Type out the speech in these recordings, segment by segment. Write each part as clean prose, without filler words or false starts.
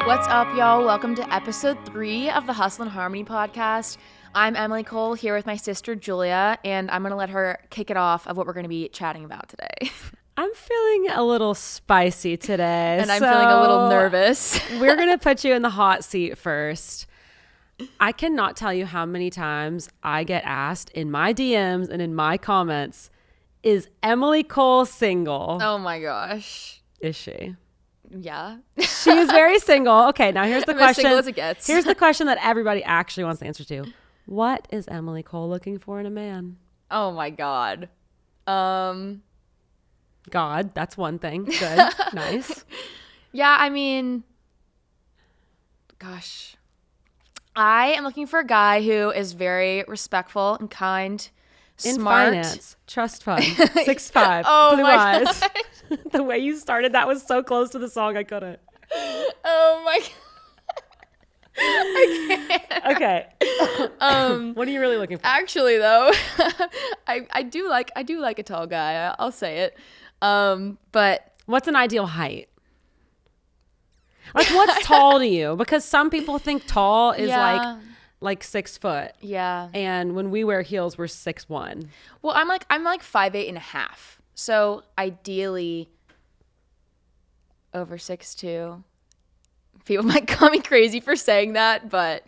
What's up, y'all? Welcome to episode 3 of the Hustle and Harmony podcast. I'm Emily Cole here with my sister Julia, and I'm going to let her kick it off of what we're going to be chatting about today. I'm feeling a little spicy today. And I'm feeling a little nervous. We're going to put you in the hot seat first. I cannot tell you how many times I get asked in my DMs and in my comments, is Emily Cole single? Oh my gosh. Is she? Yeah. She is very single. Okay, now here's the I'm as question. single as it gets. Here's the question that everybody actually wants the answer to. What is Emily Cole looking for in a man? Oh my God. God, that's one thing. Good. Nice. Yeah, I mean, gosh. I am looking for a guy who is very respectful and kind, In smart. finance, trust fund, 6'5", Oh blue my eyes. The way you started, that was so close to the song, I couldn't. Oh my God. I can't. Okay. What are you really looking for? Actually, though, I do like a tall guy. I'll say it. But What's an ideal height? Like, what's tall to you? Because some people think tall is like 6 foot. Yeah. And when we wear heels, we're 6'1". Well, I'm like 5'8.5". So ideally over 6'2". People might call me crazy for saying that, but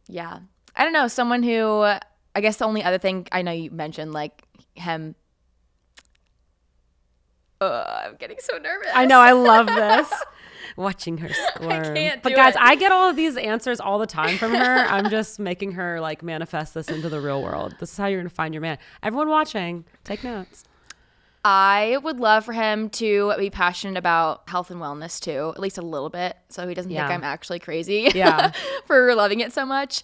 yeah. I don't know. Someone who, I guess the only other thing I know you mentioned, like him. I'm getting so nervous. I know. I love this. Watching her squirm. can't But do guys, it. I get all of these answers all the time from her. I'm just making her like manifest this into the real world. This is how you're going to find your man. Everyone watching, take notes. I would love for him to be passionate about health and wellness too, at least a little bit, so he doesn't think I'm actually crazy for loving it so much,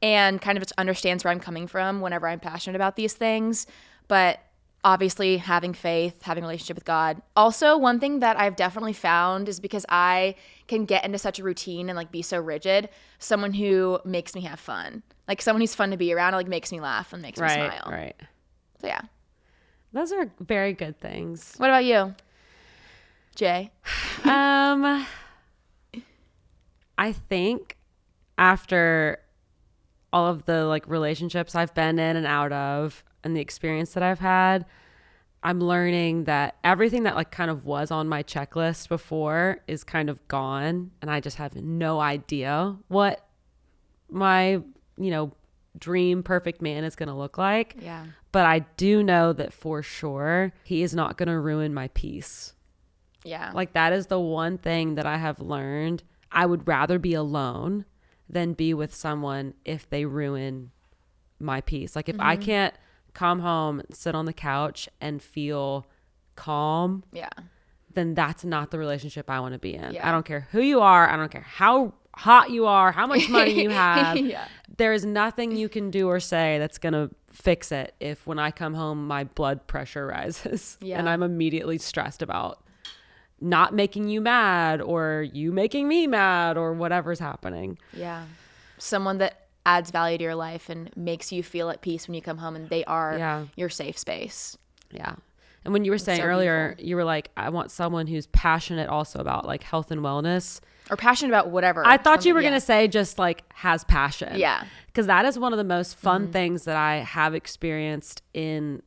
and kind of just understands where I'm coming from whenever I'm passionate about these things. But obviously having faith, having a relationship with God. Also, one thing that I've definitely found is because I can get into such a routine and like be so rigid, someone who makes me have fun. Like someone who's fun to be around, like makes me laugh and makes me smile. Right. So yeah. Those are very good things. What about you, Jay? I think after all of the like relationships I've been in and out of and the experience that I've had, I'm learning that everything that like kind of was on my checklist before is kind of gone, and I just have no idea what my, dream perfect man is going to look like. Yeah. But I do know that for sure he is not going to ruin my peace. Yeah. Like that is the one thing that I have learned. I would rather be alone than be with someone if they ruin my peace. Like if I can't come home, sit on the couch and feel calm, then that's not the relationship I want to be in. Yeah. I don't care who you are. I don't care how hot you are, how much money you have. There is nothing you can do or say that's going to fix it if when I come home, my blood pressure rises and I'm immediately stressed about not making you mad or you making me mad or whatever's happening. Yeah. Someone that adds value to your life and makes you feel at peace when you come home, and they are your safe space. Yeah. And when you were saying earlier, you were like, I want someone who's passionate also about like health and wellness. Or passionate about whatever. I thought you were going to say just like has passion. Yeah. Because that is one of the most fun things that I have experienced in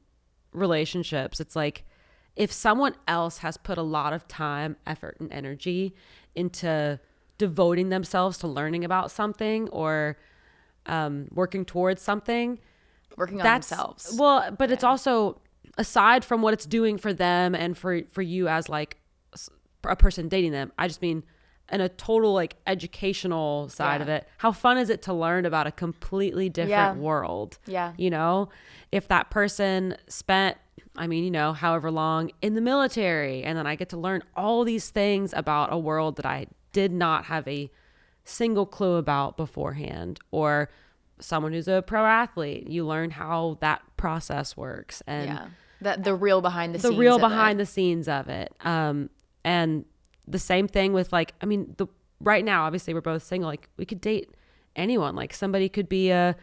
relationships. It's like if someone else has put a lot of time, effort, and energy into devoting themselves to learning about something or working towards something. Working on themselves. Well, but it's also aside from what it's doing for them and for you as like a person dating them. I just mean in a total like educational side of it, how fun is it to learn about a completely different world? Yeah. If that person spent, however long in the military, and then I get to learn all these things about a world that I did not have a single clue about beforehand, or someone who's a pro athlete, you learn how that process works and the real behind the scenes of it. And the same thing with like, right now, obviously we're both single. Like we could date anyone. Like somebody could be a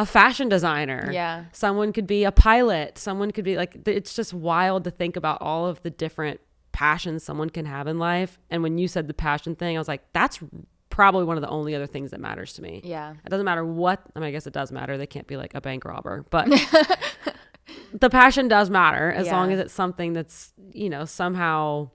fashion designer. Yeah. Someone could be a pilot. Someone could be like, it's just wild to think about all of the different passion someone can have in life. And when you said the passion thing, I was like, that's probably one of the only other things that matters to me. Yeah. It doesn't matter what, I mean, I guess it does matter. They can't be like a bank robber, but the passion does matter as long as it's something that's, you know, somehow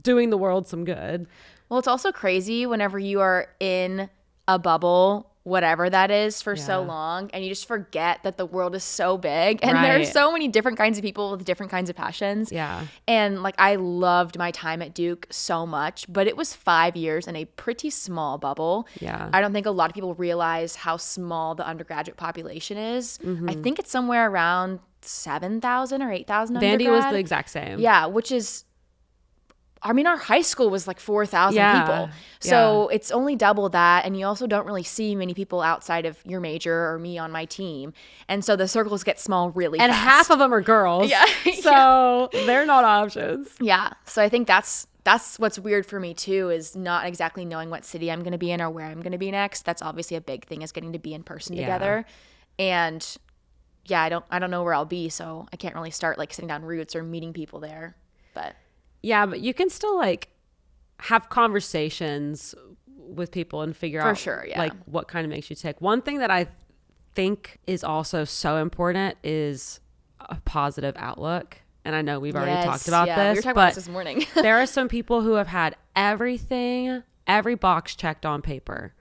doing the world some good. Well, it's also crazy whenever you are in a bubble, whatever that is, for so long, and you just forget that the world is so big and there's so many different kinds of people with different kinds of passions. Yeah. And like, I loved my time at Duke so much, but it was 5 years in a pretty small bubble. Yeah. I don't think a lot of people realize how small the undergraduate population is. I think it's somewhere around 7,000 or 8,000 undergrad. Vandy was the exact same. Yeah, which is, I mean, our high school was like 4,000 people. So it's only double that. And you also don't really see many people outside of your major or me on my team. And so the circles get small really fast. And half of them are girls. Yeah. So they're not options. Yeah. So I think that's what's weird for me too, is not exactly knowing what city I'm going to be in or where I'm going to be next. That's obviously a big thing, is getting to be in person together. And yeah, I don't know where I'll be. So I can't really start like sitting down roots or meeting people there. But yeah, but you can still like have conversations with people and figure out like what kind of makes you tick. One thing that I think is also so important is a positive outlook. And I know we've already talked about this. We were talking about this morning. There are some people who have had every box checked on paper,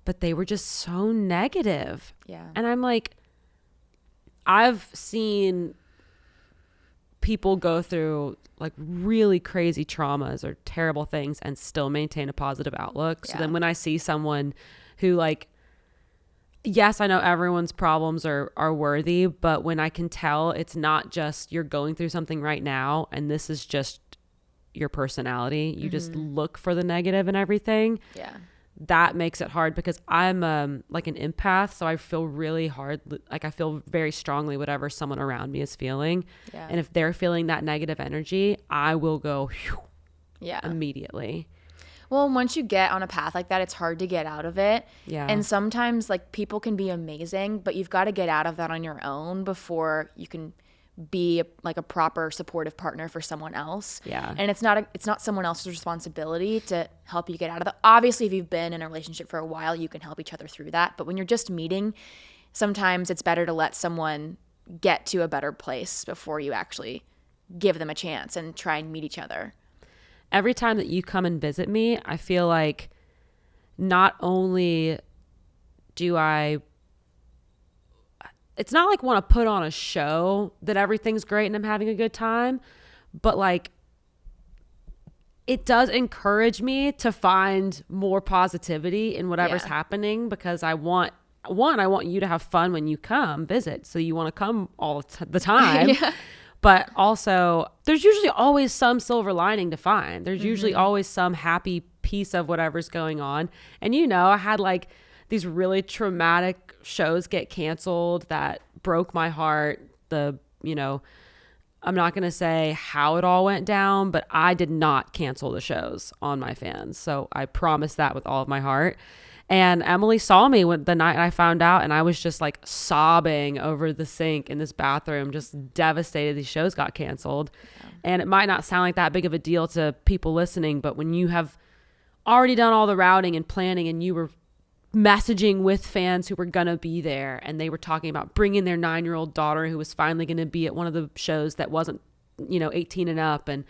but they were just so negative. Yeah. And I'm like, I've seen people go through like really crazy traumas or terrible things and still maintain a positive outlook. So then when I see someone who like, yes, I know everyone's problems are worthy, but when I can tell it's not just you're going through something right now and this is just your personality, you just look for the negative in everything. Yeah. That makes it hard, because I'm like an empath, so I feel really hard, like I feel very strongly whatever someone around me is feeling. Yeah. And if they're feeling that negative energy, I will go immediately. Well, once you get on a path like that, it's hard to get out of it. Yeah. And sometimes like people can be amazing, but you've got to get out of that on your own before you can be like a proper supportive partner for someone else. Yeah. And it's not someone else's responsibility to help you get out of that. Obviously, if you've been in a relationship for a while, you can help each other through that. But when you're just meeting, sometimes it's better to let someone get to a better place before you actually give them a chance and try and meet each other. Every time that you come and visit me, I feel like not only do it's not like want to put on a show that everything's great and I'm having a good time, but like it does encourage me to find more positivity in whatever's happening, because I want you to have fun when you come visit. So you want to come all the time. But also there's usually always some silver lining to find. There's usually always some happy piece of whatever's going on. And you know, I had like these really traumatic shows get canceled that broke my heart. I'm not going to say how it all went down, but I did not cancel the shows on my fans. So I promise that with all of my heart. And Emily saw me the night I found out, and I was just like sobbing over the sink in this bathroom, just devastated these shows got canceled. Yeah. And it might not sound like that big of a deal to people listening, but when you have already done all the routing and planning and you were messaging with fans who were going to be there, and they were talking about bringing their 9-year-old daughter who was finally going to be at one of the shows that wasn't 18 and up, and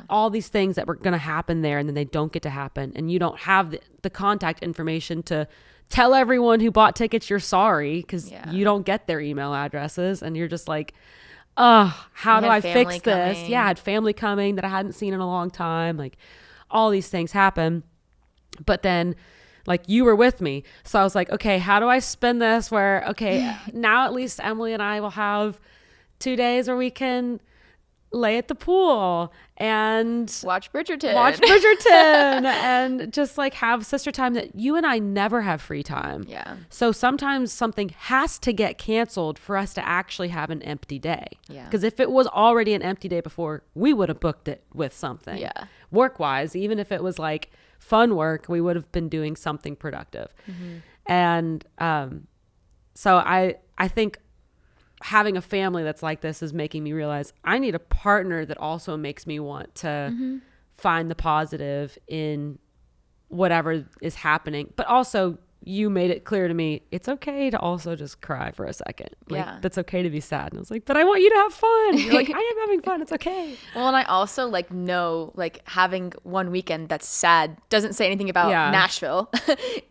all these things that were going to happen there, and then they don't get to happen, and you don't have the contact information to tell everyone who bought tickets you're sorry, because you don't get their email addresses, and you're just like, how do I fix this? I had family coming that I hadn't seen in a long time. Like, all these things happen. But then like you were with me. So I was like, okay, how do I spin this where, okay, now at least Emily and I will have 2 days where we can lay at the pool and watch Bridgerton and just like have sister time that you and I never have free time. Yeah. So sometimes something has to get canceled for us to actually have an empty day. Yeah. Because if it was already an empty day before, we would have booked it with something. Yeah. Work-wise, even if it was like fun work, we would have been doing something productive. Mm-hmm. And so I think having a family that's like this is making me realize I need a partner that also makes me want to find the positive in whatever is happening. But also, you made it clear to me, it's okay to also just cry for a second. Like, that's okay to be sad. And I was like, but I want you to have fun. You're like, I am having fun. It's okay. Well, and I also like know like having one weekend that's sad doesn't say anything about Nashville,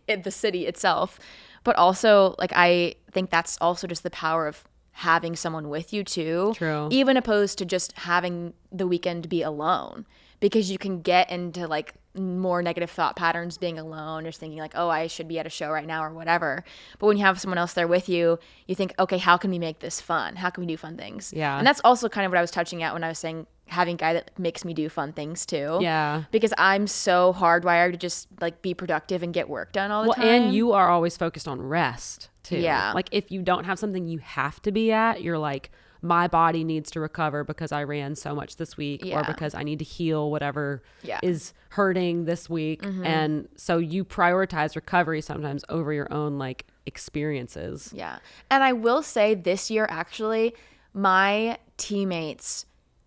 the city itself. But also, like, I think that's also just the power of having someone with you too. True. Even opposed to just having the weekend be alone, because you can get into like more negative thought patterns being alone, or thinking like, oh, I should be at a show right now or whatever. But when you have someone else there with you, you think, okay, how can we make this fun? How can we do fun things? Yeah. And that's also kind of what I was touching at when I was saying having a guy that makes me do fun things too. Yeah. Because I'm so hardwired to just like be productive and get work done all the time. And you are always focused on rest too. Yeah. Like if you don't have something you have to be at, you're like, my body needs to recover because I ran so much this week, or because I need to heal whatever is hurting this week. And so you prioritize recovery sometimes over your own like experiences. Yeah. And I will say this year, actually, my teammates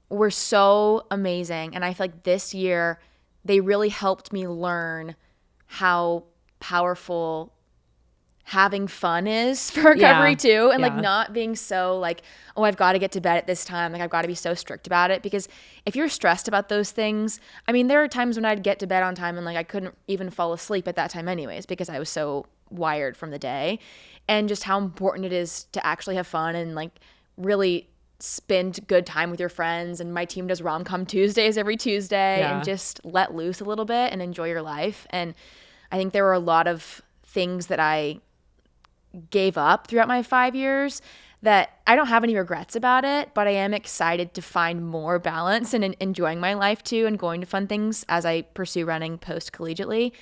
were so amazing. And I feel like this year they really helped me learn how powerful having fun is for recovery too. And like not being so like, oh, I've got to get to bed at this time. Like I've got to be so strict about it, because if you're stressed about those things, I mean, there are times when I'd get to bed on time and like I couldn't even fall asleep at that time anyways, because I was so wired from the day. And just how important it is to actually have fun and like really spend good time with your friends. And my team does rom-com Tuesdays every Tuesday, and just let loose a little bit and enjoy your life. And I think there were a lot of things that I gave up throughout my 5 years that I don't have any regrets about it, but I am excited to find more balance and enjoying my life too, and going to fun things as I pursue running post-collegiately.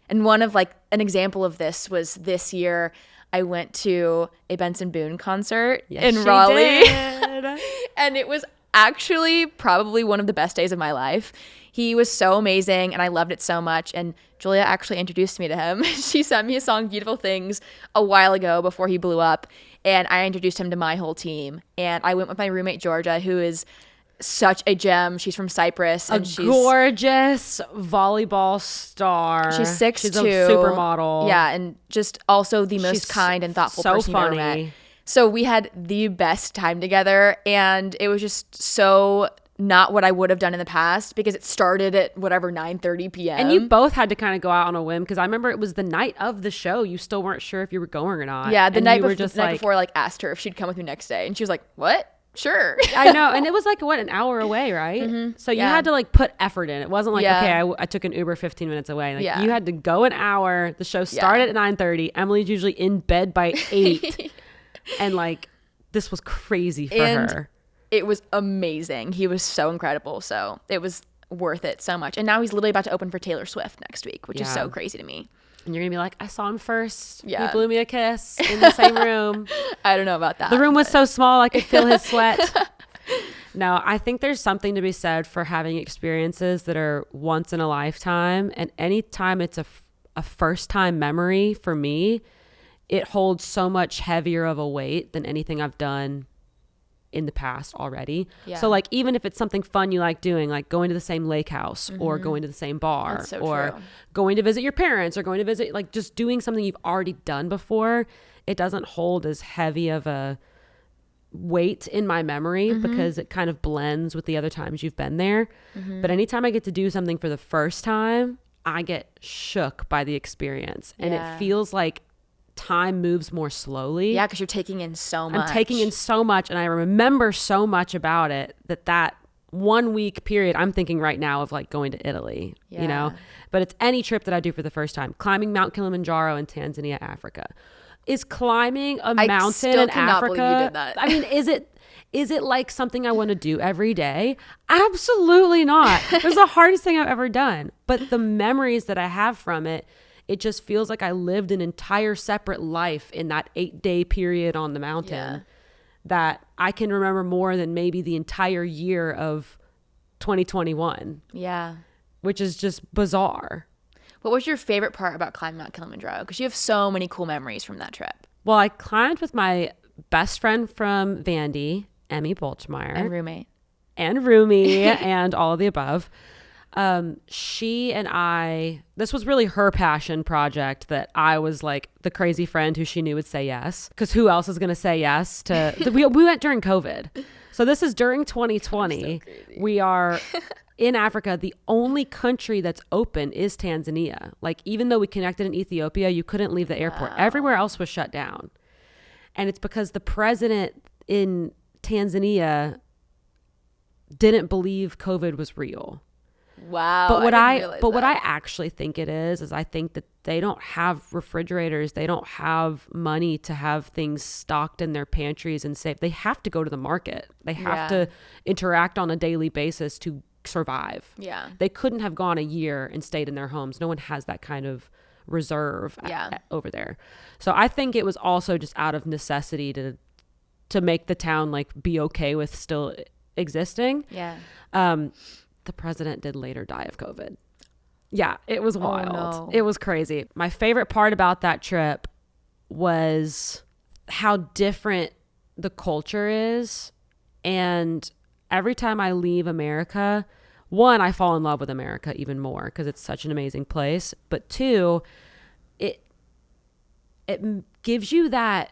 And one of like an example of this was this year I went to a Benson Boone concert in Raleigh. And it was actually probably one of the best days of my life. He was so amazing and I loved it so much. And Julia actually introduced me to him. She sent me a song, Beautiful Things, a while ago before he blew up. And I introduced him to my whole team. And I went with my roommate, Georgia, who is such a gem. She's from Cyprus. And she's gorgeous volleyball star. She's 6'2". She's a supermodel. Yeah, and just also the most kind and thoughtful person you've ever met. So we had the best time together, and it was just so not what I would have done in the past, because it started at whatever 9:30 p.m. And you both had to kind of go out on a whim, because I remember it was the night of the show. You still weren't sure if you were going or not. Yeah, the night before I like asked her if she'd come with me next day, and she was like, "What? Sure." I know. And it was like, what, an hour away, right? So you had to like put effort in. It wasn't like, okay, I took an Uber 15 minutes away. Like you had to go an hour. The show started at 9:30. Emily's usually in bed by 8. And like, this was crazy for her. It was amazing. He was so incredible. So it was worth it so much. And now he's literally about to open for Taylor Swift next week, which is so crazy to me. And you're going to be like, I saw him first. Yeah. He blew me a kiss in the same room. I don't know about that. The room was so small, I could feel his sweat. No, I think there's something to be said for having experiences that are once in a lifetime. And anytime it's a first time memory for me, it holds so much heavier of a weight than anything I've done in the past already. Yeah. So like, even if it's something fun you like doing, like going to the same lake house or going to the same bar or going to visit your parents or going to visit, like just doing something you've already done before, it doesn't hold as heavy of a weight in my memory because it kind of blends with the other times you've been there. But anytime I get to do something for the first time, I get shook by the experience and it feels like time moves more slowly. Yeah, because you're taking in so much. I'm taking in so much, and I remember so much about it that 1 week period, I'm thinking right now of like going to Italy, you know? But it's any trip that I do for the first time. Climbing Mount Kilimanjaro in Tanzania, Africa. Is climbing a mountain in Africa? Believe you did that. I mean, is it like something I want to do every day? Absolutely not. It was the hardest thing I've ever done. But the memories that I have from it, it just feels like I lived an entire separate life in that 8-day period on the mountain that I can remember more than maybe the entire year of 2021. Yeah. Which is just bizarre. What was your favorite part about climbing Mount Kilimanjaro? Because you have so many cool memories from that trip. Well, I climbed with my best friend from Vandy, Emmy Bolchmeyer. And roommate. And roomie and all of the above. She and I, this was really her passion project that I was like the crazy friend who she knew would say yes. Because who else is going to say yes to, we went during COVID. So this is during 2020. So we are in Africa. The only country that's open is Tanzania. Like, even though we connected in Ethiopia, you couldn't leave the airport. Wow. Everywhere else was shut down. And it's because the president in Tanzania didn't believe COVID was real. Wow. But what I actually think it is I think that they don't have refrigerators. They don't have money to have things stocked in their pantries and safe. They have to go to the market. They have to interact on a daily basis to survive. Yeah. They couldn't have gone a year and stayed in their homes. No one has that kind of reserve over there. So I think it was also just out of necessity to make the town like be okay with still existing. Yeah. The president did later die of COVID. Yeah, it was wild. Oh, no. It was crazy. My favorite part about that trip was how different the culture is. And every time I leave America, one, I fall in love with America even more because it's such an amazing place. But two, it gives you that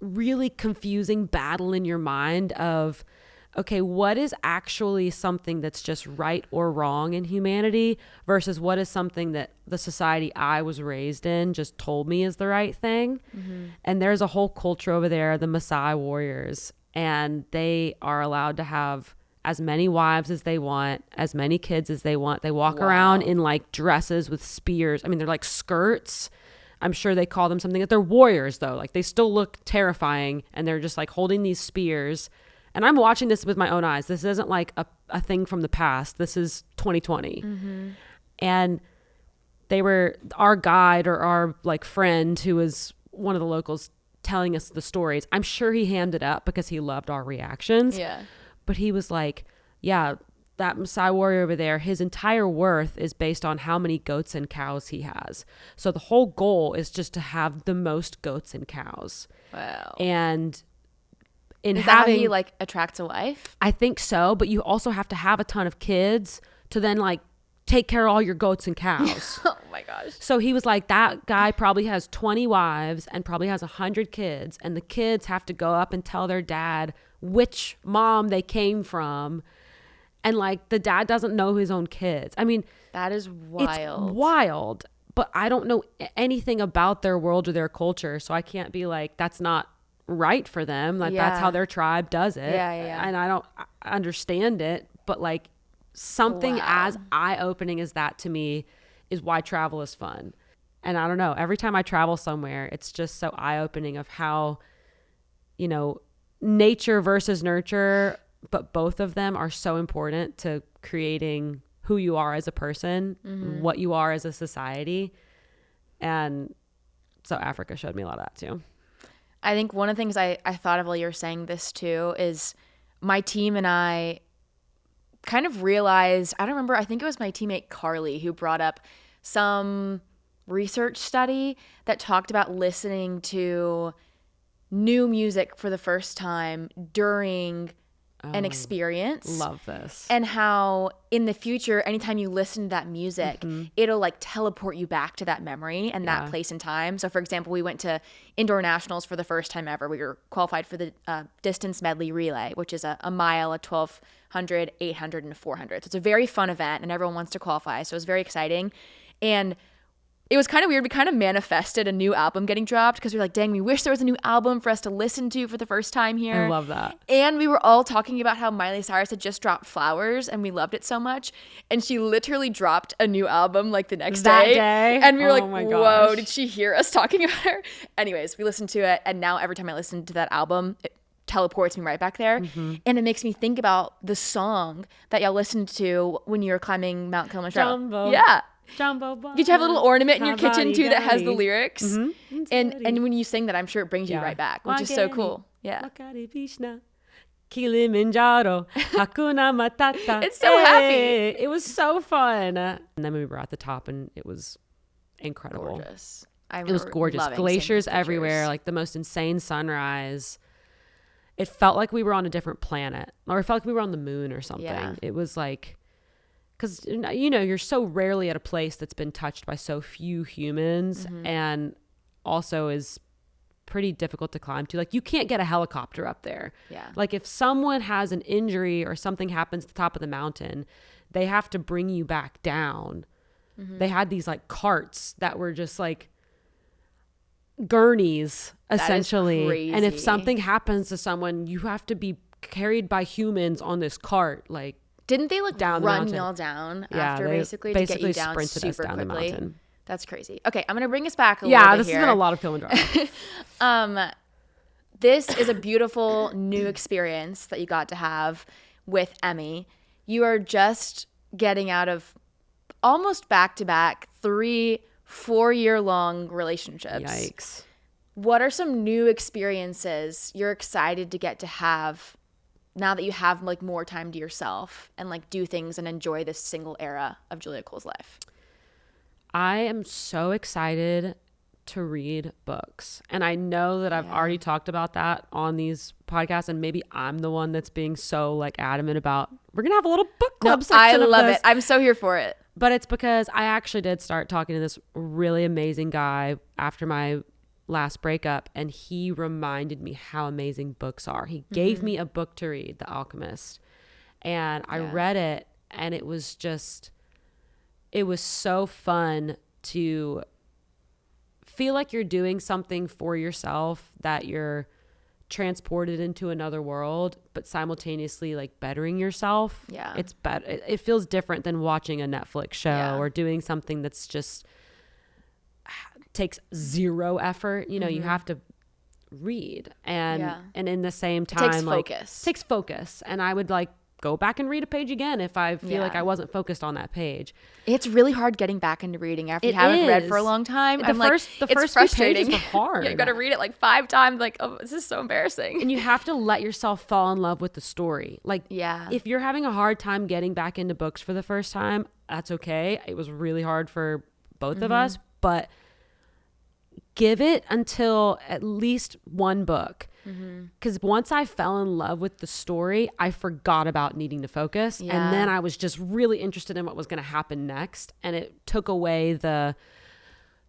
really confusing battle in your mind of, okay, what is actually something that's just right or wrong in humanity versus what is something that the society I was raised in just told me is the right thing. Mm-hmm. And there's a whole culture over there, the Maasai warriors, and they are allowed to have as many wives as they want, as many kids as they want. They walk around in like dresses with spears. I mean, they're like skirts. I'm sure they call them something. They're warriors though. Like, they still look terrifying, and they're just like holding these spears. And I'm watching this with my own eyes. This isn't like a thing from the past. This is 2020. Mm-hmm. And they were, our guide or our like friend who was one of the locals telling us the stories. I'm sure he hammed it up because he loved our reactions. Yeah. But he was like, yeah, that Maasai warrior over there, his entire worth is based on how many goats and cows he has. So the whole goal is just to have the most goats and cows. Wow. And is that how he like attracts a wife? I think so, but you also have to have a ton of kids to then like take care of all your goats and cows. Oh my gosh. So he was like, that guy probably has 20 wives and probably has 100 kids, and the kids have to go up and tell their dad which mom they came from, and like the dad doesn't know his own kids. I mean, that is wild. It's wild, but I don't know anything about their world or their culture, so I can't be like, that's not right for them. Like, that's how their tribe does it. Yeah. And I don't understand it, but like something as eye-opening as that to me is why travel is fun. And I don't know, every time I travel somewhere, it's just so eye-opening of how, you know, nature versus nurture, but both of them are so important to creating who you are as a person, what you are as a society. And so Africa showed me a lot of that too. I think one of the things I thought of while you were saying this too is my team and I kind of realized, I don't remember, I think it was my teammate Carly who brought up some research study that talked about listening to new music for the first time during an experience. Love this. And how in the future, anytime you listen to that music, it'll like teleport you back to that memory and that place and time. So for example, we went to indoor nationals for the first time ever. We were qualified for the distance medley relay, which is a mile, a 1200, 800, and a 400. So it's a very fun event and everyone wants to qualify. So it was very exciting. And it was kind of weird. We kind of manifested a new album getting dropped because we were like, dang, we wish there was a new album for us to listen to for the first time here. I love that. And we were all talking about how Miley Cyrus had just dropped Flowers and we loved it so much. And she literally dropped a new album like the next day. And we were like, whoa, did she hear us talking about her? Anyways, we listened to it. And now every time I listen to that album, it teleports me right back there. And it makes me think about the song that y'all listened to when you were climbing Mount Kilimanjaro. Jumbo. Yeah. Jumbo. Did you have a little ornament in your kitchen too that has the lyrics? And when you sing that, I'm sure it brings you right back, which is so cool. Yeah. Kilimanjaro, Hakuna Matata. It's so happy. It was so fun. And then we were at the top and it was incredible. Gorgeous. It was gorgeous. Glaciers everywhere, like the most insane sunrise. it felt like we were on a different planet, or it felt like we were on the moon or something. Yeah. It was like, because, you know, you're so rarely at a place that's been touched by so few humans, and also is pretty difficult to climb to. Like, you can't get a helicopter up there. Yeah. Like, if someone has an injury or something happens at the top of the mountain, they have to bring you back down. They had these like carts that were just like gurneys, essentially. And if something happens to someone, you have to be carried by humans on this cart. Like, didn't they like run y'all down after basically to get you down sprinted super us down quickly? The mountain. That's crazy. Okay, I'm gonna bring us back a little bit here. Yeah, this has been a lot of Kill and Drive. This is a beautiful new experience that you got to have with Emmy. You are just getting out of almost back-to-back 3 4-year-long relationships. Yikes. What are some new experiences you're excited to get to have now that you have like more time to yourself and like do things and enjoy this single era of Julia Cole's life? I am so excited to read books. And I know that I've already talked about that on these podcasts, and maybe I'm the one that's being so like adamant about, we're going to have a little book club section of this. I love it. I'm so here for it. But it's because I actually did start talking to this really amazing guy after my last breakup, and he reminded me how amazing books are. He gave me a book to read, The Alchemist, and I read it, and it was so fun to feel like you're doing something for yourself, that you're transported into another world, but simultaneously like bettering yourself. Yeah. It's better. It feels different than watching a Netflix show or doing something that's just takes zero effort. You know, you have to read and in the same time, takes focus. And I would like go back and read a page again if I feel like I wasn't focused on that page. It's really hard getting back into reading after you haven't read for a long time. The first few pages are hard. You got to read it like 5 times. Like, oh, this is so embarrassing. And you have to let yourself fall in love with the story. Like, if you're having a hard time getting back into books for the first time, that's okay. It was really hard for both of us, but give it until at least one book. Because once I fell in love with the story, I forgot about needing to focus. And then I was just really interested in what was going to happen next. And it took away the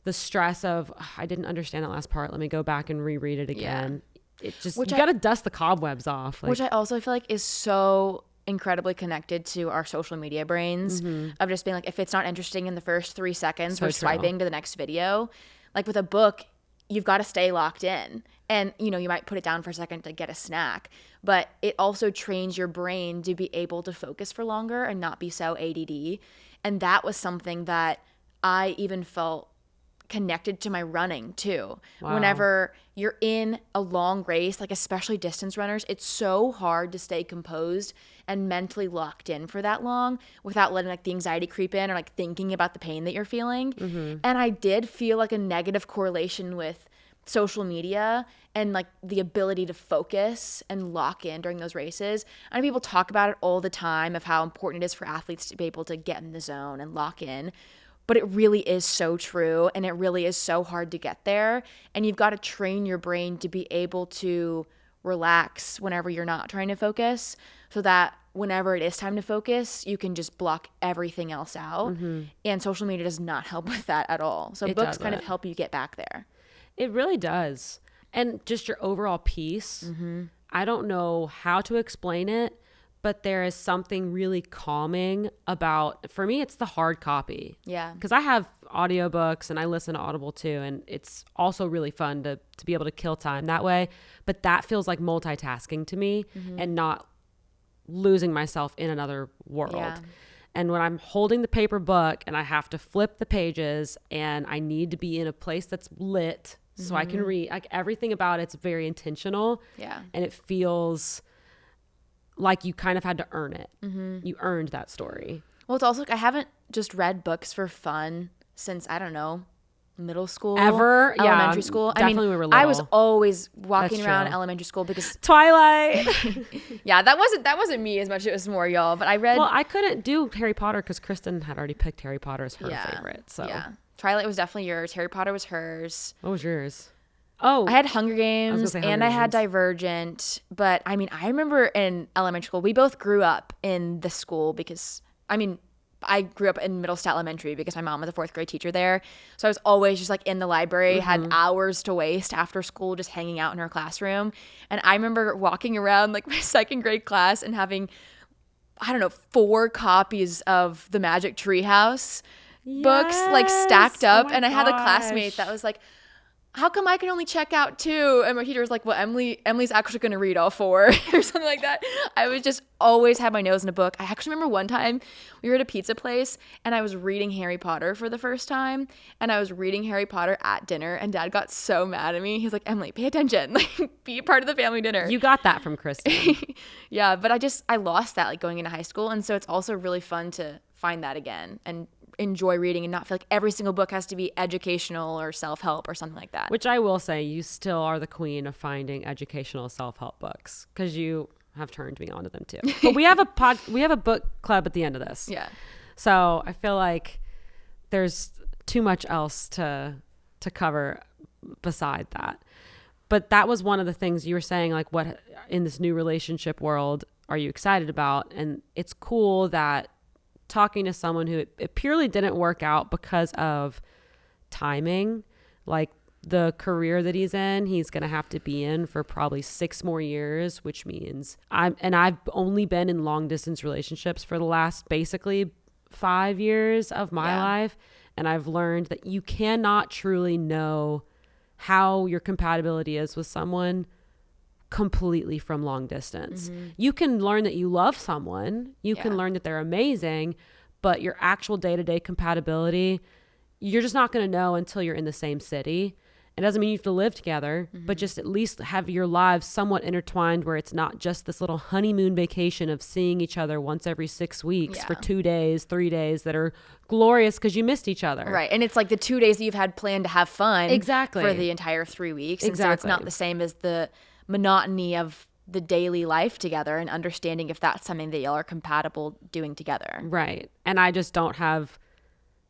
stress of, I didn't understand that last part. Let me go back and reread it again. It just, you got to dust the cobwebs off. Which I also feel like is so incredibly connected to our social media brains of just being like, if it's not interesting in the first 3 seconds, we're swiping to the next video. Like with a book, you've got to stay locked in. And, you know, you might put it down for a second to get a snack, but it also trains your brain to be able to focus for longer and not be so ADD. And that was something that I even felt connected to my running too. Wow. Whenever you're in a long race, like especially distance runners, it's so hard to stay composed and mentally locked in for that long without letting like the anxiety creep in or like thinking about the pain that you're feeling. And I did feel like a negative correlation with social media and like the ability to focus and lock in during those races. I know people talk about it all the time of how important it is for athletes to be able to get in the zone and lock in, but it really is so true, and it really is so hard to get there. And you've got to train your brain to be able to relax whenever you're not trying to focus, so that whenever it is time to focus, you can just block everything else out. And social media does not help with that at all. So books kind of help you get back there. It really does. And just your overall peace. I don't know how to explain it, but there is something really calming about, for me, it's the hard copy. Yeah. Because I have audiobooks and I listen to Audible too. And it's also really fun to be able to kill time that way. But that feels like multitasking to me and not losing myself in another world. Yeah. And when I'm holding the paper book and I have to flip the pages and I need to be in a place that's lit so I can read, like everything about it's very intentional. Yeah. And it feels like you kind of had to earn it. You earned that story. Well, it's also like I haven't just read books for fun since, I don't know, middle school, elementary school. Definitely, I mean, we were little. I was always walking around elementary school because Twilight. Yeah, that wasn't me as much. It was more y'all. But I read. Well, I couldn't do Harry Potter because Kristen had already picked Harry Potter as her favorite. So yeah, Twilight was definitely yours. Harry Potter was hers. What was yours? I had Hunger Games and I had Divergent. But I mean, I remember in elementary school, we both grew up in the school because, I mean, I grew up in Middlestat Elementary because my mom was a 4th grade teacher there. So I was always just like in the library, had hours to waste after school just hanging out in her classroom. And I remember walking around like my 2nd grade class and having, I don't know, 4 copies of the Magic Treehouse books like stacked up. And I had a classmate that was like, how come I can only check out 2? And my teacher was like, well, Emily's actually going to read all 4 or something like that. I was just always had my nose in a book. I actually remember one time we were at a pizza place and I was reading Harry Potter for the first time, and I was reading Harry Potter at dinner, and Dad got so mad at me. He was like, Emily, pay attention, like be a part of the family dinner. You got that from Kristen. Yeah, but I lost that like going into high school, and so it's also really fun to find that again and enjoy reading and not feel like every single book has to be educational or self-help or something like that. Which I will say, you still are the queen of finding educational self-help books because you have turned me on to them too. But we have a book club at the end of this. Yeah. So I feel like there's too much else to cover beside that. But that was one of the things you were saying, like, what in this new relationship world are you excited about? And it's cool that talking to someone who it purely didn't work out because of timing, like the career that he's going to have to be in for probably 6 more years, which means I've only been in long distance relationships for the last basically 5 years of my life. And I've learned that you cannot truly know how your compatibility is with someone completely from long distance. You can learn that you love someone, you can learn that they're amazing, but your actual day-to-day compatibility, you're just not going to know until you're in the same city. It doesn't mean you have to live together, but just at least have your lives somewhat intertwined where it's not just this little honeymoon vacation of seeing each other once every 6 weeks for 2 days, 3 days that are glorious because you missed each other. Right. And it's like the 2 days that you've had planned to have fun exactly for the entire 3 weeks. And so it's not the same as the monotony of the daily life together, and understanding if that's something that y'all are compatible doing together. Right. And I just don't have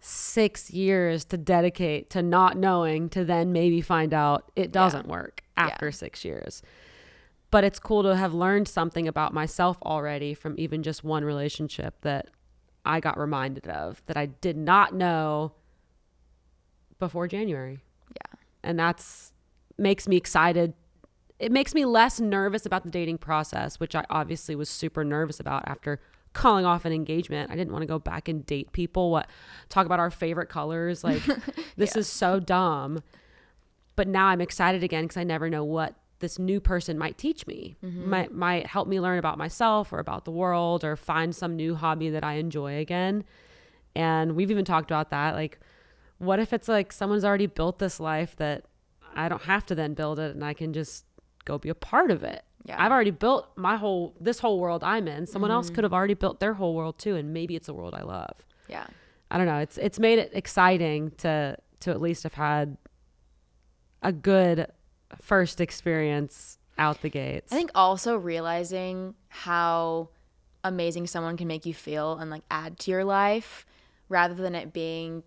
6 years to dedicate to not knowing to then maybe find out it doesn't work after 6 years. But it's cool to have learned something about myself already from even just one relationship that I got reminded of that I did not know before January. Yeah. And that's makes me excited. It makes me less nervous about the dating process, which I obviously was super nervous about after calling off an engagement. I didn't want to go back and date people, talk about our favorite colors. Like, this is so dumb. But now I'm excited again because I never know what this new person might teach me, might help me learn about myself or about the world, or find some new hobby that I enjoy again. And we've even talked about that. Like, what if it's like someone's already built this life that I don't have to then build it, and I can just go be a part of it. Yeah. I've already built this whole world I'm in. Someone else could have already built their whole world too, and maybe it's a world I love. Yeah. I don't know. It's made it exciting to at least have had a good first experience out the gates. I think also realizing how amazing someone can make you feel and like add to your life, rather than it being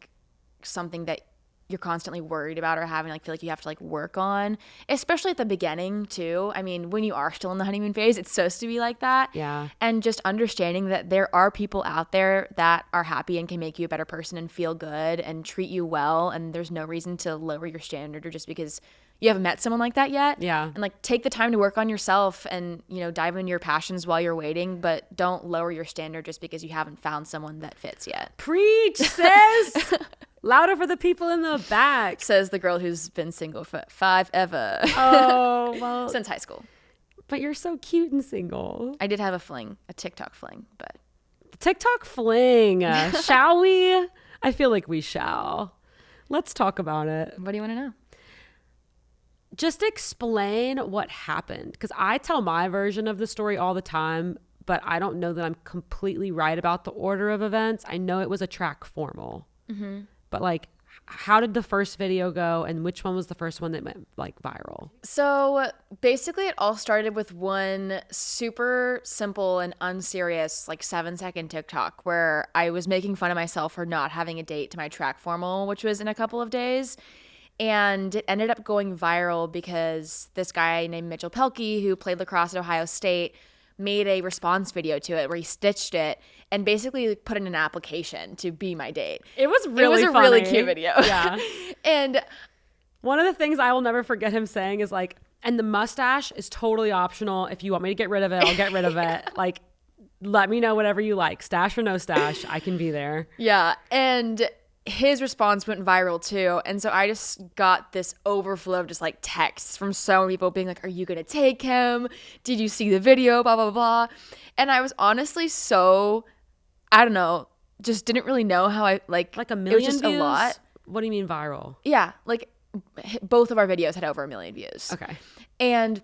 something that you're constantly worried about or having like feel like you have to like work on, especially at the beginning too. I mean, when you are still in the honeymoon phase, it's supposed to be like that. Yeah. And just understanding that there are people out there that are happy and can make you a better person and feel good and treat you well, and there's no reason to lower your standard or just because you haven't met someone like that yet. Yeah. And like take the time to work on yourself and, you know, dive into your passions while you're waiting, but don't lower your standard just because you haven't found someone that fits yet. Preach, sis. Louder for the people in the back. Says the girl who's been single for 5 ever. Oh, well. Since high school. But you're so cute and single. I did have a TikTok fling, but. TikTok fling. Shall we? I feel like we shall. Let's talk about it. What do you want to know? Just explain what happened. Because I tell my version of the story all the time, but I don't know that I'm completely right about the order of events. I know it was a track formal. Mm-hmm. But like, how did the first video go, and which one was the first one that went like viral? So basically it all started with one super simple and unserious like 7-second TikTok where I was making fun of myself for not having a date to my track formal, which was in a couple of days. And it ended up going viral because this guy named Mitchell Pelkey, who played lacrosse at Ohio State, made a response video to it where he stitched it and basically put in an application to be my date. It was really funny. Really cute video. Yeah. And one of the things I will never forget him saying is like, and the mustache is totally optional. If you want me to get rid of it, I'll get rid of it. Like, let me know whatever you like. Stash or no stash, I can be there. Yeah. And his response went viral too. And so I just got this overflow of just like texts from so many people being like, are you going to take him? Did you see the video? Blah, blah, blah. And I was honestly so, I don't know, just didn't really know how I like a million it was just views? A lot. What do you mean viral? Yeah. Like both of our videos had over 1 million views. Okay. And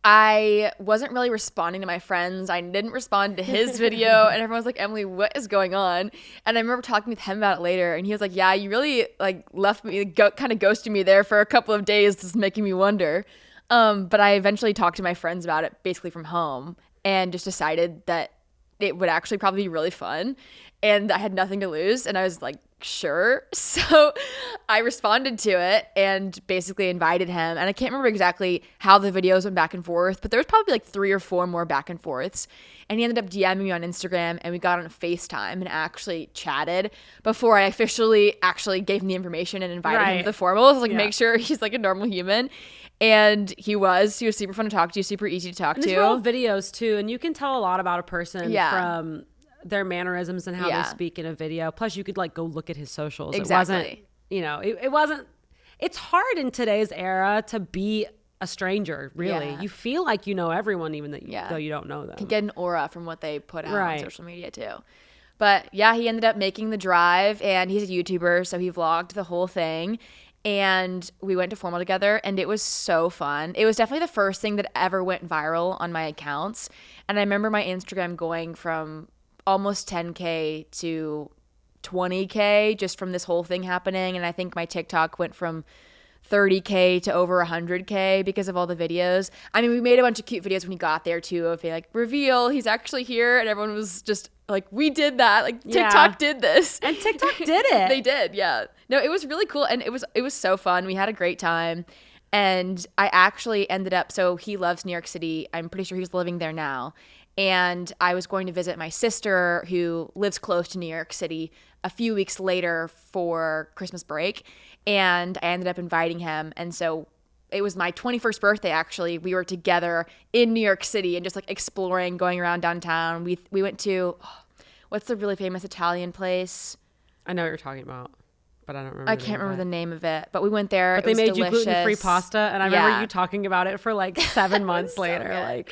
I wasn't really responding to my friends. I didn't respond to his video. And everyone was like, Emily, what is going on? And I remember talking with him about it later. And he was like, yeah, you really like left me, kind of ghosted me there for a couple of days, just making me wonder. But I eventually talked to my friends about it basically from home and just decided that it would actually probably be really fun. And I had nothing to lose. And I was like, sure. So I responded to it and basically invited him. And I can't remember exactly how the videos went back and forth, but there was probably like 3 or 4 more back and forths. And he ended up DMing me on Instagram and we got on a FaceTime and actually chatted before I officially gave him the information and invited him to the formals. Like, make sure he's like a normal human. And he was super fun to talk to, super easy to talk to. These were all videos too. And you can tell a lot about a person from their mannerisms and how they speak in a video. Plus you could like go look at his socials. Exactly. It wasn't, it's hard in today's era to be a stranger, really. You feel like you know everyone, even though you don't know them. Can get an aura from what they put out on social media too. But yeah, he ended up making the drive and he's a YouTuber, so he vlogged the whole thing. And we went to formal together and it was so fun. It was definitely the first thing that ever went viral on my accounts. And I remember my Instagram going from almost 10K to 20K just from this whole thing happening. And I think my TikTok went from 30K to over 100K because of all the videos. I mean, we made a bunch of cute videos when he got there too of being like, reveal, he's actually here. And everyone was just like, we did that. Like TikTok did this. And TikTok did it. They did. Yeah. No, it was really cool. And it was so fun. We had a great time. And I actually ended up, so he loves New York City. I'm pretty sure he's living there now. And I was going to visit my sister who lives close to New York City a few weeks later for Christmas break. And I ended up inviting him. And so it was my 21st birthday, actually. We were together in New York City and just like exploring, going around downtown. We went to, what's the really famous Italian place? I know what you're talking about, but I don't remember. I can't remember the name of it, but we went there. But they made you gluten-free pasta. And I remember you talking about it for like 7 months later. Like,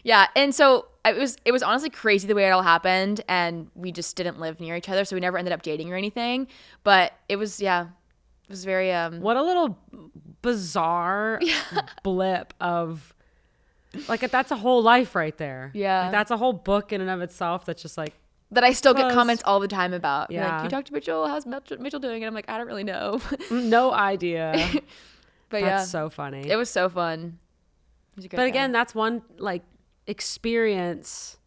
yeah. And so it was honestly crazy the way it all happened. And we just didn't live near each other. So we never ended up dating or anything. But it was very what a little bizarre blip of like that's a whole life right there. Yeah. Like, that's a whole book in and of itself that's just like that I still get comments all the time about. Yeah. Like, you talked to Mitchell, how's Mitchell doing? And I'm like, I don't really know. No idea. But that's so funny. It was so fun. But again, that's one like experience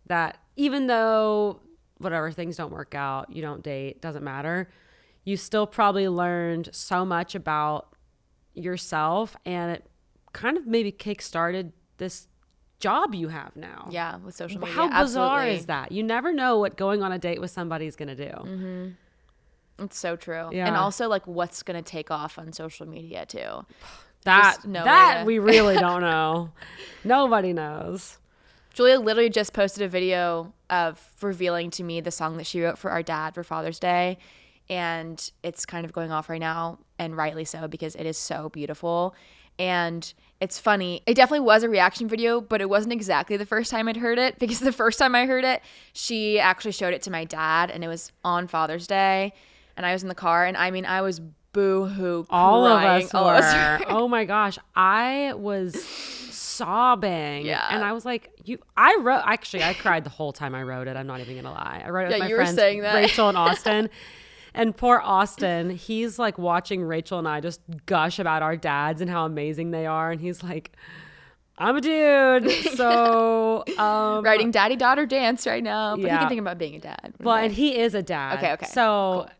that even though whatever things don't work out, you don't date, doesn't matter, you still probably learned so much about yourself, and it kind of maybe kick-started this job you have now. Yeah, with social media. How bizarre is that? You never know what going on a date with somebody is going to do. Mm-hmm. It's so true. Yeah. And also like what's going to take off on social media too. That we really don't know. Nobody knows. Julia literally just posted a video of revealing to me the song that she wrote for our dad for Father's Day. And it's kind of going off right now, and rightly so, because it is so beautiful. And it's funny. It definitely was a reaction video, but it wasn't exactly the first time I'd heard it, because the first time I heard it, she actually showed it to my dad, and it was on Father's Day. And I was in the car, and I mean, I was boo-hoo all crying. Of us were. Oh my gosh. I was sobbing. Yeah. And I was like, I cried the whole time I wrote it. I'm not even going to lie. I wrote it with my friends, Rachel and Austin. And poor Austin, he's like watching Rachel and I just gush about our dads and how amazing they are. And he's like, I'm a dude. So writing daddy-daughter dance right now. But he can think about being a dad. Well, and he is a dad. Okay. So cool.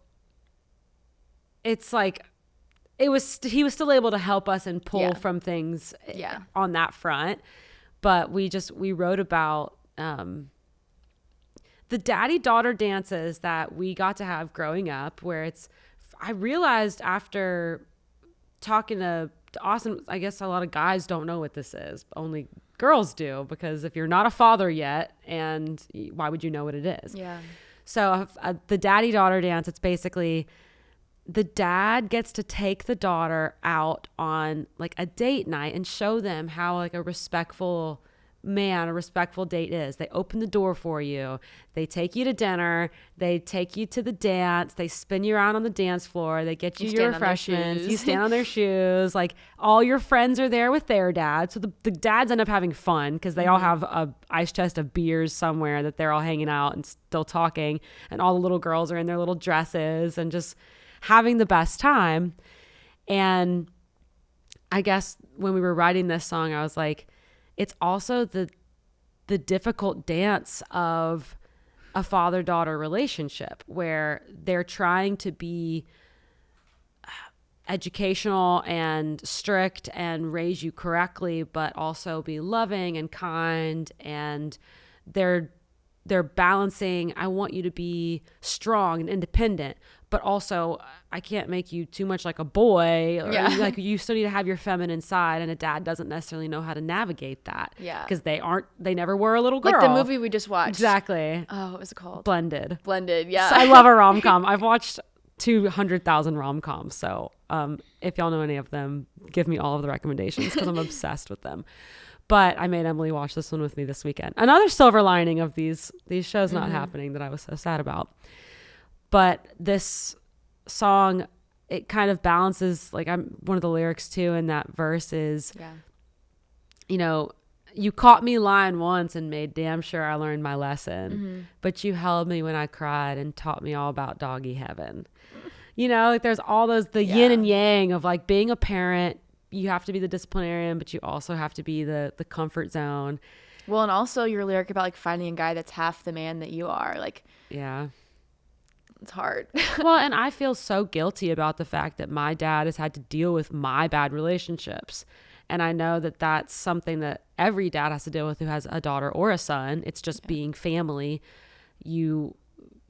It's like, he was still able to help us and pull from things on that front. But we wrote about the daddy-daughter dances that we got to have growing up, where I realized after talking to Austin, I guess a lot of guys don't know what this is. Only girls do, because if you're not a father yet, and why would you know what it is? Yeah. So the daddy-daughter dance, it's basically the dad gets to take the daughter out on like a date night and show them how like a respectful date is. They open the door for you. They take you to dinner. They take you to the dance. They spin you around on the dance floor. They get you your refreshments. You stand on their shoes. Like all your friends are there with their dad. So the dads end up having fun because they all have a ice chest of beers somewhere that they're all hanging out and still talking. And all the little girls are in their little dresses and just having the best time. And I guess when we were writing this song, I was like, it's also the difficult dance of a father-daughter relationship where they're trying to be educational and strict and raise you correctly, but also be loving and kind. And they're balancing, I want you to be strong and independent, but also I can't make you too much like a boy, or like you still need to have your feminine side, and a dad doesn't necessarily know how to navigate that. Yeah. Because they never were a little girl. Like the movie we just watched. Exactly. Oh, what was it called? Blended, yeah. So I love a rom-com. I've watched 200,000 rom-coms. So if y'all know any of them, give me all of the recommendations because I'm obsessed with them. But I made Emily watch this one with me this weekend. Another silver lining of these shows not happening that I was so sad about. But this song, it kind of balances, like one of the lyrics too in that verse is, you know, you caught me lying once and made damn sure I learned my lesson. But you held me when I cried and taught me all about doggy heaven. You know, like there's all the yin and yang of like being a parent. You have to be the disciplinarian, but you also have to be the comfort zone. Well, and also your lyric about like finding a guy that's half the man that you are. Like, it's hard. Well, and I feel so guilty about the fact that my dad has had to deal with my bad relationships. And I know that that's something that every dad has to deal with who has a daughter or a son. It's just being family. You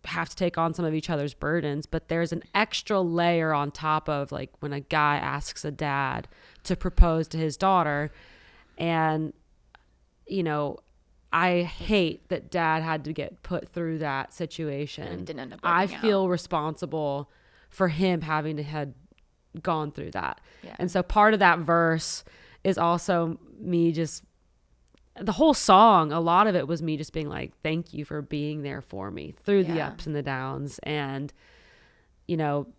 have to take on some of each other's burdens, but there's an extra layer on top of like when a guy asks a dad to propose to his daughter. And, you know, I hate that dad had to get put through that situation. And didn't end up I feel responsible for him having to had gone through that. Yeah. And so part of that verse is also me just, the whole song, a lot of it was me just being like, thank you for being there for me through the ups and the downs. And, you know,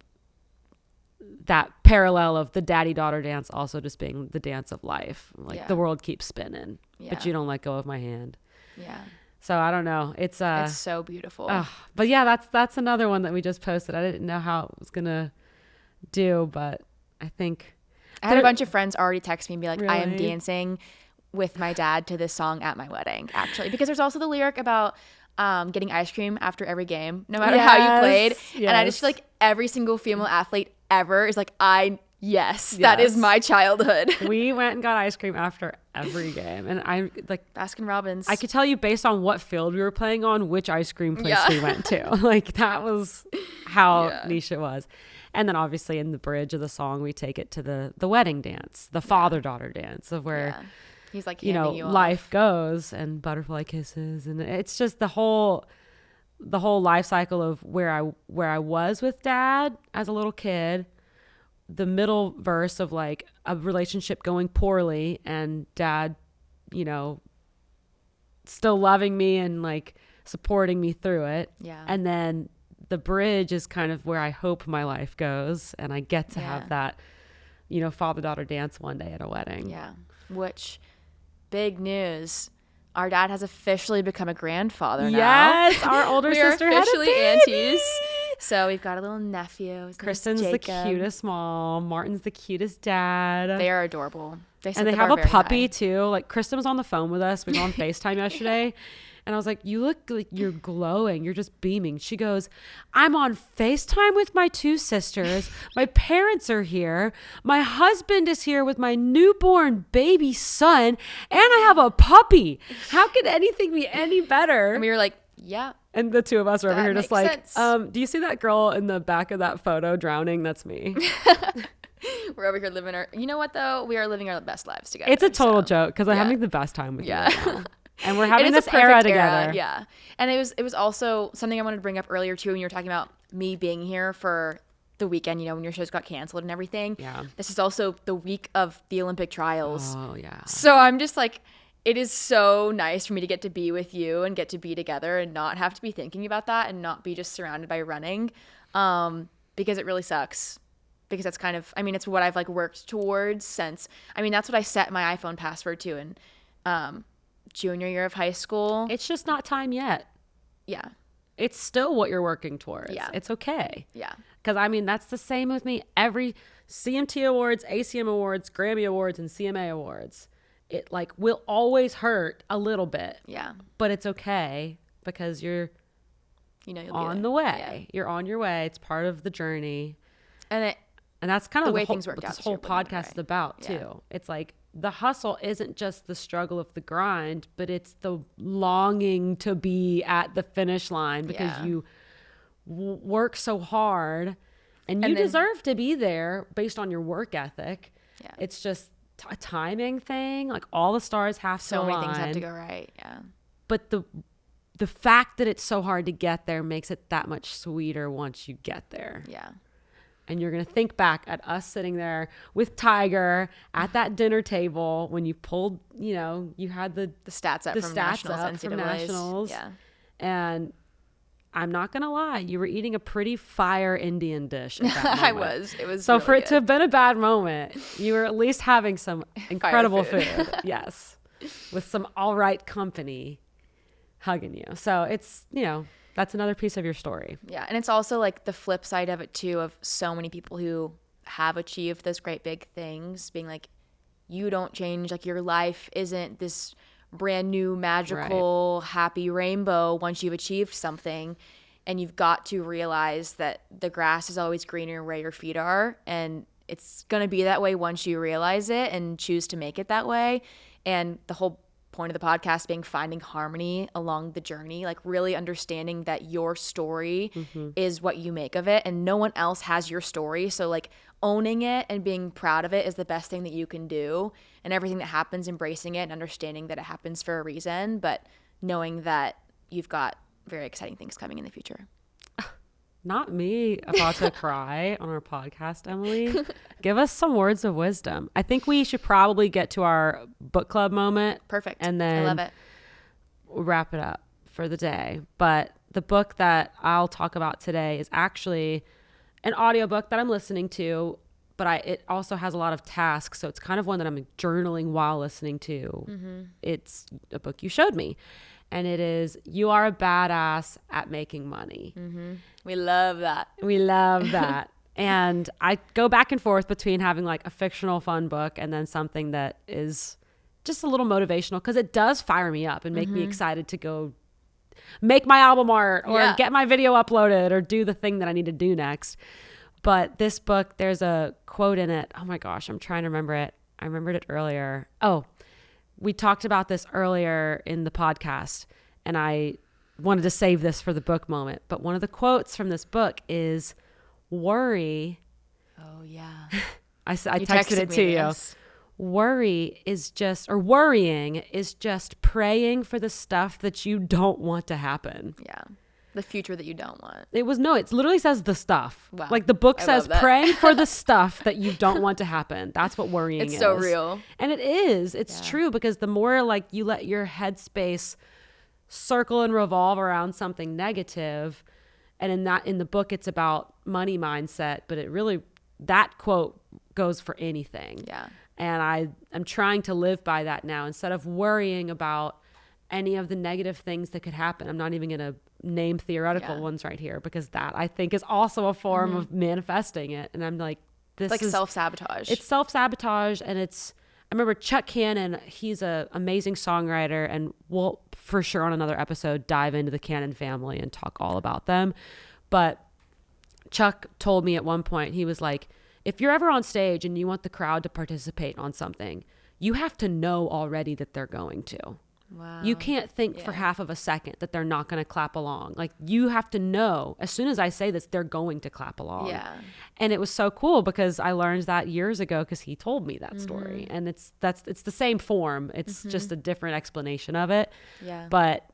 that parallel of the daddy-daughter dance also just being the dance of life. Like the world keeps spinning, but you don't let go of my hand. Yeah. So I don't know. It's so beautiful. But yeah, that's another one that we just posted. I didn't know how it was going to do, but I think I had a bunch of friends already text me and be like, really? I am dancing with my dad to this song at my wedding, actually, because there's also the lyric about getting ice cream after every game, no matter how you played. Yes. And I just feel like every single female athlete ever is like, that is my childhood. We went and got ice cream after every game, and I like Baskin Robbins. I could tell you based on what field we were playing on which ice cream place we went to. Like that was how niche it was. And then obviously in the bridge of the song, we take it to the wedding dance, the father-daughter dance of where he's like, you know, life goes and butterfly kisses. And it's just the whole life cycle of where I was with dad as a little kid, the middle verse of like a relationship going poorly and dad, you know, still loving me and like supporting me through it. Yeah. And then the bridge is kind of where I hope my life goes. And I get to have that, you know, father-daughter dance one day at a wedding. Yeah. Which, big news. Our dad has officially become a grandfather now. Yes, our older sister had a baby. Aunties. So we've got a little nephew. Kristen's the cutest mom. Martin's the cutest dad. They are adorable. They have a puppy too. Like Kristen was on the phone with us. We were on FaceTime yesterday. And I was like, you look like you're glowing. You're just beaming. She goes, I'm on FaceTime with my 2 sisters. My parents are here. My husband is here with my newborn baby son. And I have a puppy. How could anything be any better? And we were like, yeah. And the 2 of us are over here just like, sense. Do you see that girl in the back of that photo drowning? That's me. We're over here living you know what though? We are living our best lives together. It's a total joke because I'm having the best time with you right now. And we're having this era together. Yeah. And it was also something I wanted to bring up earlier too when you were talking about me being here for the weekend, you know, when your shows got canceled and everything. Yeah. This is also the week of the Olympic trials. Oh, yeah. So I'm just like, it is so nice for me to get to be with you and get to be together and not have to be thinking about that and not be just surrounded by running. Because it really sucks. Because that's kind of, I mean, it's what I've like worked towards since, I mean, that's what I set my iPhone password to in junior year of high school. It's just not time yet. Yeah. It's still what you're working towards. Yeah. It's okay. Yeah. Because I mean, that's the same with me. Every CMT Awards, ACM Awards, Grammy Awards, and CMA Awards, it like will always hurt a little bit. Yeah. But it's okay because you're you'll on the way. Yeah. You're on your way. It's part of the journey. And that's kind of the way things things worked what out this whole podcast is about too. Yeah. It's like the hustle isn't just the struggle of the grind, but it's the longing to be at the finish line because you work so hard and you deserve to be there based on your work ethic. Yeah. It's just a timing thing. Like all the stars have to align. So many things have to go right. Yeah. But the fact that it's so hard to get there makes it that much sweeter once you get there. Yeah. And you're going to think back at us sitting there with Tiger at that dinner table when you pulled, you know, you had the stats up from nationals. Yeah. And I'm not going to lie, you were eating a pretty fire Indian dish at that moment. I was. It was so really for it good. to have been a bad moment, you were at least having some incredible food. Yes. With some all right company hugging you. So it's, you know, that's another piece of your story. Yeah. And it's also like the flip side of it too, of so many people who have achieved those great big things being like, you don't change. Like your life isn't this brand new, magical, happy rainbow once you've achieved something. And you've got to realize that the grass is always greener where your feet are. And it's going to be that way once you realize it and choose to make it that way. And the whole point of the podcast being finding harmony along the journey, like really understanding that your story is what you make of it and no one else has your story. So like owning it and being proud of it is the best thing that you can do, and everything that happens, embracing it and understanding that it happens for a reason, but knowing that you've got very exciting things coming in the future. Not me about to cry on our podcast, Emily. Give us some words of wisdom. I think we should probably get to our book club moment. Perfect. And then I love it. We'll wrap it up for the day. But the book that I'll talk about today is actually an audiobook that I'm listening to, but it also has a lot of tasks. So it's kind of one that I'm journaling while listening to. Mm-hmm. It's a book you showed me. And it is You Are a Badass at Making Money. Mm-hmm. We love that. We love that. And I go back and forth between having like a fictional fun book and then something that is just a little motivational, because it does fire me up and make me excited to go make my album art or get my video uploaded or do the thing that I need to do next. But this book, there's a quote in it. Oh my gosh, I'm trying to remember it. I remembered it earlier. Oh, we talked about this earlier in the podcast, and I wanted to save this for the book moment. But one of the quotes from this book is, worry. Oh, yeah. I texted it to you. Worrying is just praying for the stuff that you don't want to happen. Yeah. The future that you don't want. It literally says the stuff. Wow. Like the book says praying for the stuff that you don't want to happen. That's what worrying is. It's so real. And it is. It's true, because the more like you let your headspace circle and revolve around something negative, and in the book it's about money mindset, but that quote goes for anything. Yeah. And I'm trying to live by that now. Instead of worrying about any of the negative things that could happen, I'm not even going to name theoretical ones right here, because that I think is also a form of manifesting it. And I'm like, this like is self-sabotage. It's self-sabotage, and remember Chuck Cannon, he's an amazing songwriter, and we'll for sure on another episode dive into the Cannon family and talk all about them. But Chuck told me at one point, he was like, if you're ever on stage and you want the crowd to participate on something, you have to know already that they're going to. Wow. You can't think for half of a second that they're not going to clap along. Like, you have to know as soon as I say this, they're going to clap along. Yeah. And it was so cool because I learned that years ago because he told me that story. And it's the same form. It's just a different explanation of it. Yeah. But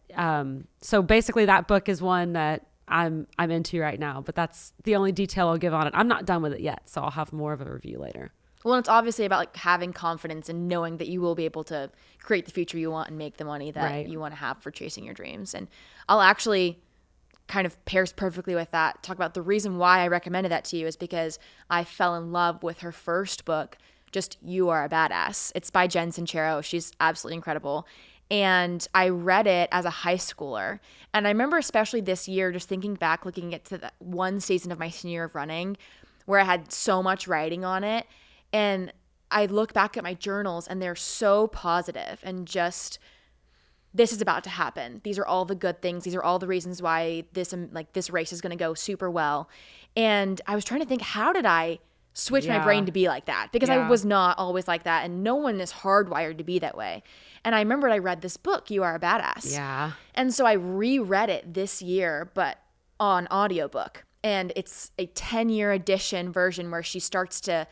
so basically that book is one that I'm into right now, but that's the only detail I'll give on it. I'm not done with it yet, so I'll have more of a review later. Well, it's obviously about like having confidence and knowing that you will be able to create the future you want and make the money that you want to have for chasing your dreams. And I'll actually kind of pairs perfectly with that. Talk about the reason why I recommended that to you is because I fell in love with her first book, just You Are a Badass. It's by Jen Sincero. She's absolutely incredible. And I read it as a high schooler. And I remember especially this year just thinking back, looking at to that one season of my senior year of running where I had so much writing on it. And I look back at my journals and they're so positive and just, this is about to happen. These are all the good things. These are all the reasons why this race is going to go super well. And I was trying to think, how did I switch my brain to be like that? Because I was not always like that. And no one is hardwired to be that way. And I remembered I read this book, You Are a Badass. Yeah. And so I reread it this year, but on audiobook. And it's a 10-year edition version where she starts to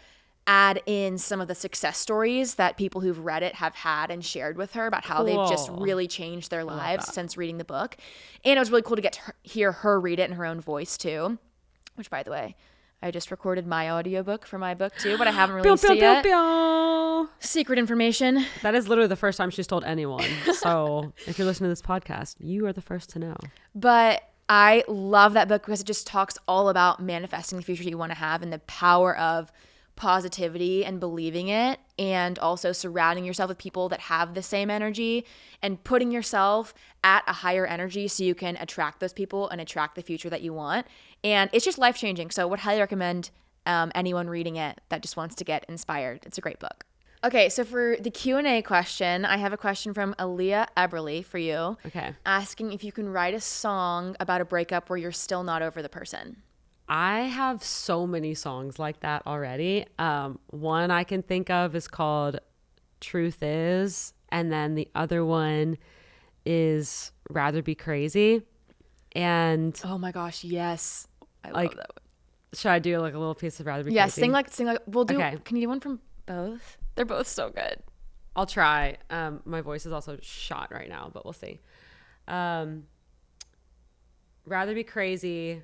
add in some of the success stories that people who've read it have had and shared with her about how they've just really changed their lives since reading the book. And it was really cool to get to hear her read it in her own voice too, which, by the way, I just recorded my audiobook for my book too, but I haven't released it yet. Secret information. That is literally the first time she's told anyone. So if you're listening to this podcast, you are the first to know. But I love that book because it just talks all about manifesting the future you want to have and the power of positivity and believing it, and also surrounding yourself with people that have the same energy and putting yourself at a higher energy so you can attract those people and attract the future that you want. And it's just life-changing. So I would highly recommend anyone reading it that just wants to get inspired. It's a great book. Okay, so for the Q&A question, I have a question from Aaliyah Eberly for you. Okay. Asking if you can write a song about a breakup where you're still not over the person. I have so many songs like that already. One I can think of is called Truth Is, and then the other one is Rather Be Crazy. And oh my gosh, yes. I love that one. Should I do like a little piece of Rather Be Crazy? Yeah, sing like we'll do. Okay. Can you do one from both? They're both so good. I'll try. My voice is also shot right now, but we'll see. Rather Be Crazy.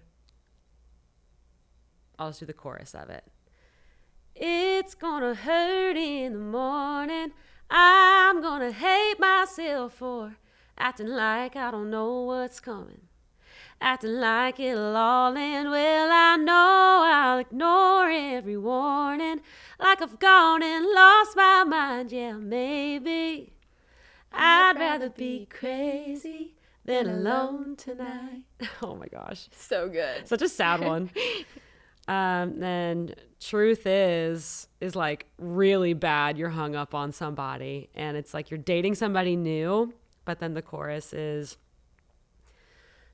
I'll just do the chorus of it. It's gonna hurt in the morning. I'm gonna hate myself for acting like I don't know what's coming. Acting like it'll all end. Well, I know I'll ignore every warning. Like I've gone and lost my mind. Yeah, maybe I'd rather be crazy than alone tonight. Oh my gosh. So good. Such a sad one. Then Truth is like really bad. You're hung up on somebody and it's like you're dating somebody new, but then the chorus is,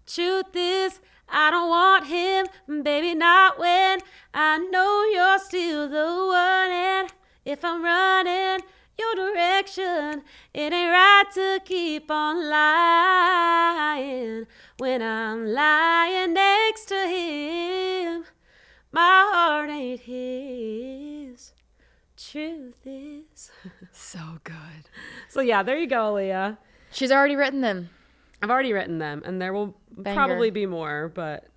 truth is, I don't want him, baby, not when I know you're still the one. And if I'm running your direction, it ain't right to keep on lying when I'm lying next to him. My heart ain't his. Truth is. So good. So yeah, there you go, Leah. She's already written them. I've already written them, and there will probably be more, but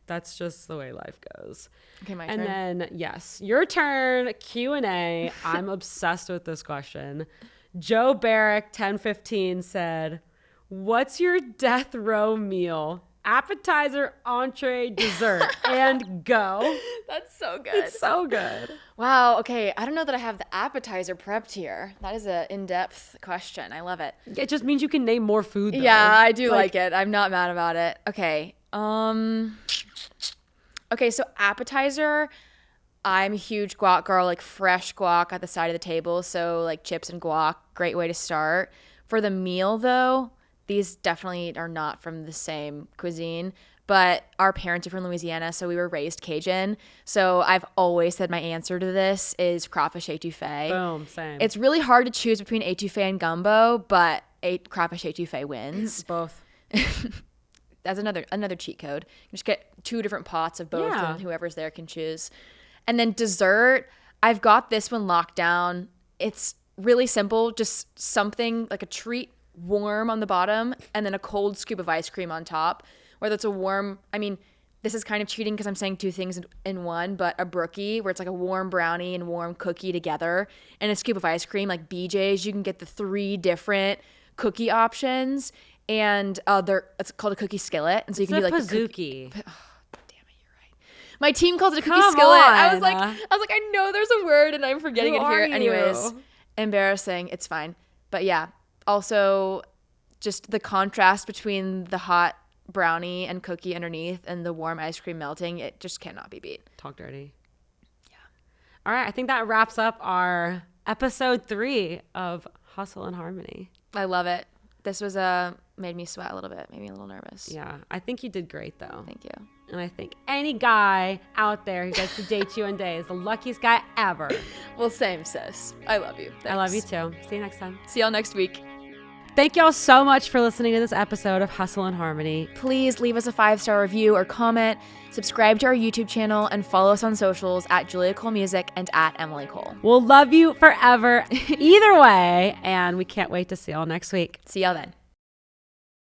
that's just the way life goes. Okay, my turn. And then, yes, your turn, Q&A. I'm obsessed with this question. Joe Barrick, 1015, said, what's your death row meal? Appetizer, entree, dessert, and go. That's so good. It's so good. Wow. Okay. I don't know that I have the appetizer prepped here. That is an in-depth question. I love it. It just means you can name more food, though. Yeah, I do like it. I'm not mad about it. Okay. Okay. So appetizer, I'm a huge guac girl, like fresh guac at the side of the table. So like chips and guac, great way to start. For the meal though, these definitely are not from the same cuisine, but our parents are from Louisiana, so we were raised Cajun. So I've always said my answer to this is crawfish étouffée. Boom, same. It's really hard to choose between étouffée and gumbo, but crawfish étouffée wins. Both. That's another cheat code. You just get 2 different pots of both, and whoever's there can choose. And then dessert, I've got this one locked down. It's really simple, just something like a treat, warm on the bottom, and then a cold scoop of ice cream on top. Whether it's a warm, I mean, this is kind of cheating because I'm saying 2 things in one, but a brookie where it's like a warm brownie and warm cookie together, and a scoop of ice cream like BJ's. You can get the 3 different cookie options, and it's called a cookie skillet, and so you can do like pizookie. My team calls it a cookie skillet. I was like, I know there's a word and I'm forgetting it here. Anyways, embarrassing. It's fine. But yeah, also just the contrast between the hot brownie and cookie underneath and the warm ice cream melting, it just cannot be beat. Talk dirty. Yeah. All right. I think that wraps up our episode 3 of Hustle and Harmony. I love it. This was made me sweat a little bit, made me a little nervous. Yeah. I think you did great though. Thank you. And I think any guy out there who gets to date you one day is the luckiest guy ever. Well, same, sis. I love you. Thanks. I love you too. See you next time. See y'all next week. Thank y'all so much for listening to this episode of Hustle and Harmony. Please leave us a 5-star review or comment, subscribe to our YouTube channel, and follow us on socials at Julia Cole Music and at Emily Cole. We'll love you forever either way, and we can't wait to see y'all next week. See y'all then.